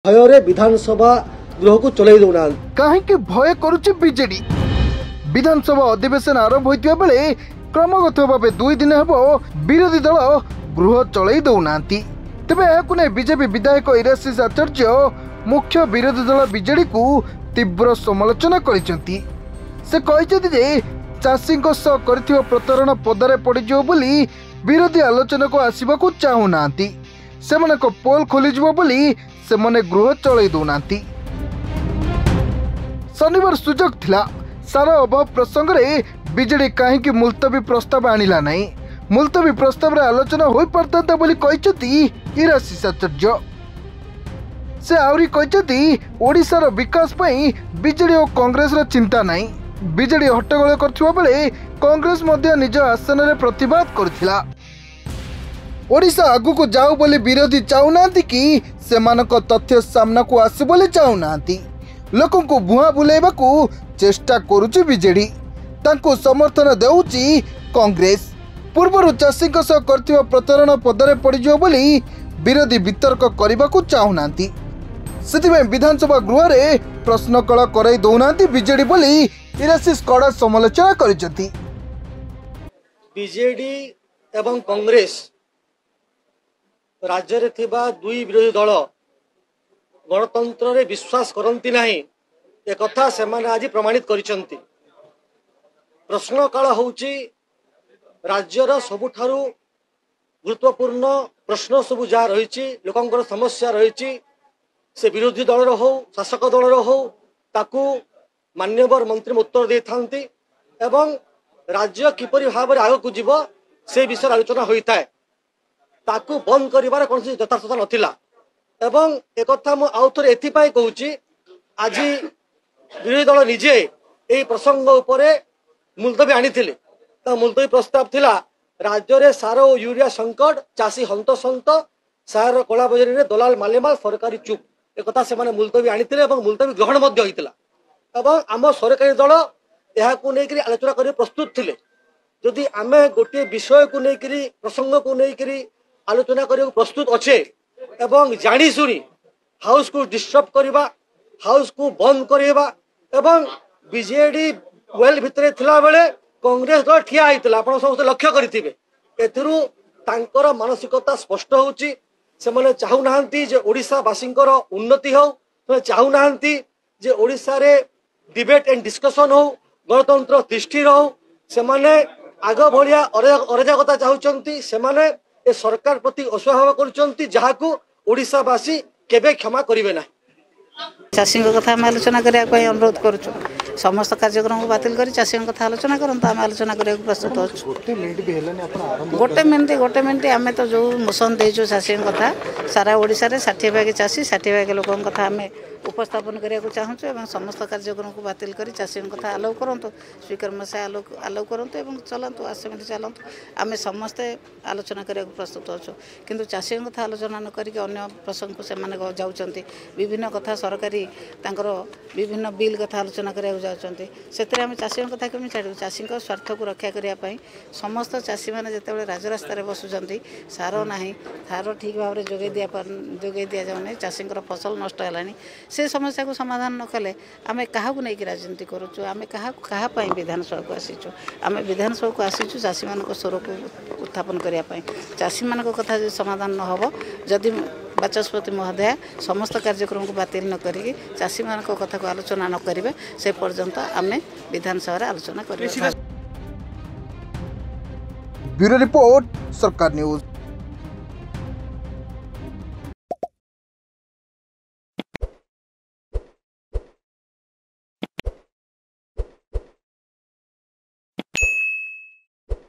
भय विधानसभा गृह को चल दौना कहीं भय करुचे बीजेडी। विधानसभा अधिवेशन आरंभ होता बेले क्रमगत भाव 2 दिन हेब विरोधी दल गृह चल दौना। तेबे यह बीजेपी विधायक इराशीष आचार्य मुख्य विरोधी दल बीजेडी को तीव्र समालोचना करते। से कहते चाषी प्रतारण पदारे पड़ो बोली विरोधी आलोचना को आसवा को चाहूना से पोल खोल से गृह चल दौना। शनिवार सुजोग थिला सार अभाव प्रसंग में बीजेडी कहीं मुलतवी प्रस्ताव आनिला नहीं। मुलतवी प्रस्ताव रे आलोचना हो पारता बोली इराशीष आचार्य। से आउरी कहते ओडिशार विकास पई बीजेडी और कांग्रेस रा चिंता नहीं। बीजेडी हट्टगोल करथिबा बेले कांग्रेस मध्य निज आसन रे प्रतिवाद करथिला। ओडिशा आगु को जाऊ बोली विरोधी चाहूनांती कि सेमानक तथ्य सामना को आसु बोली चाहूनांती। लोकों को भुआ बुलाइबा को चेष्टा करुची बीजेडी, तांको समर्थन देउची कांग्रेस। पूर्वर चाषी करथिबा प्रतारण पदारे पड़िजो बोली विरोधी वितर्क करने को चाहूनांती। सेतिबे विधानसभा गृह रे प्रश्नकाल कराई दौनांती बीजेडी बोली इराशीष कड़ा समालोचना करिसेंती। बीजेडी एवं कांग्रेस राज्य रे थिबा दुई विरोधी दल गणतंत्र रे विश्वास करती नहीं ए कथा से आज प्रमाणित करिसेंती। प्रश्नकाल होउची राज्यर सबुठारु गुरुत्वपूर्ण प्रश्न सबु जा रही लोकंकर समस्या रही से विरोधी दल हो शासक दल हो ताकू मान्यवर मंत्री उत्तर दे थांती एवं राज्य किपरि भाव आग को जीव से विषय आलोचना होता है। ताकू बंद करिवार कौन यथार्थता नथिला एवं एक कथा मु आउ थरे एथिपाई कहूची आज विरोधी दल निजे ए प्रसंग उपरे मुलतवी आनिथिले। ता मुलतवी प्रस्ताव थिला राज्य रे सार और यूरिया संकट चाषी हंतसंत सार कला बजारी रे दलाल मालेमाल सरकारी चुप एक कथा से माने मुलतवी आनिथिले एवं मुलतवी ग्रहण मध्य होइतिला। एवं आम सरकारी दल यह को लेकर आलोचना कर प्रस्तुत थिले। जदि आमे गोटे विषय को लेकर प्रसंग को लेकर आलोचना करने को प्रस्तुत अच्छे एवं जानी शुणी हाउस को डिस्टर्ब करवा हाउस को बंद करवा एवं बीजेडी वेल भितर थिला बेले कांग्रेस दल ठिया होता आप समस्त लक्ष्य करेंगे। एथिरु तांकर मानसिकता स्पष्ट होची से माने चाहूनांती जे ओडिशावासींकर उन्नति हो चाहूना जे ओडिशा रे डिबेट एंड डिस्कशन हो गणतंत्र तिष्ठि रहो से माने आग भलिया अराजकता चाहूचंती से माने ए सरकार प्रति अस्वाभाव करुचंती जहाकू ओडिशावासी केबे क्षमा करिवे ना। चाषी कथा आम आलोचना करने अनुरोध करुचु समस्त कार्यक्रम को बातिल कर चाषी कथा आलोचना करते आम आलोचना करने प्रस्तुत अच्छु। गोटे मिनिट आम तो जो मोशन देचु चाषी कथा सारा ओडिशा रे 60 भाग चाषी 60 भाग लोक कथा आम उपस्थापन करने को चाहूँ एवं समस्त कार्यक्रम को बातिल कर चाषी कथा आलाउ करूँ स्वीकार मसा आलाउ करूँ एवं चलतु आसमिति चलतु आम समस्ते आलोचना करने को प्रस्तुत अच्छु। किंतु चाषी कथा आलोचना न करके अन्य प्रसंग को सेमाने जाउचंती विभिन्न कथा सरकारी तांकर विभिन्न बिल कथा आलोचना करने जाउचंती सेतरे आम चाषी कथा केमी छाड़ू। चाषी स्वार्थ को रक्षा करने समस्त चाषी मैंने जिते राजरास्तार बसुंट सार ना सार ठीक भाव में जोगे दि जाऊना चाषी फसल नष्ट है से समस्या को समाधान न कले आम क्या नहीं राजनीति करुचु आम क्या विधानसभा को आसीचु आम विधानसभा को आसीचु चाषी मान स्वर को उत्थापन करने चाषी मान कथा समाधान न हो जदि बाचस्पति महोदय समस्त कार्यक्रम को बातिल न करी चाषी मान कथा को आलोचना न करेंगे से पर्यंत आम विधानसभा आलोचना करें। ब्यूरो रिपोर्ट सरकार न्यूज।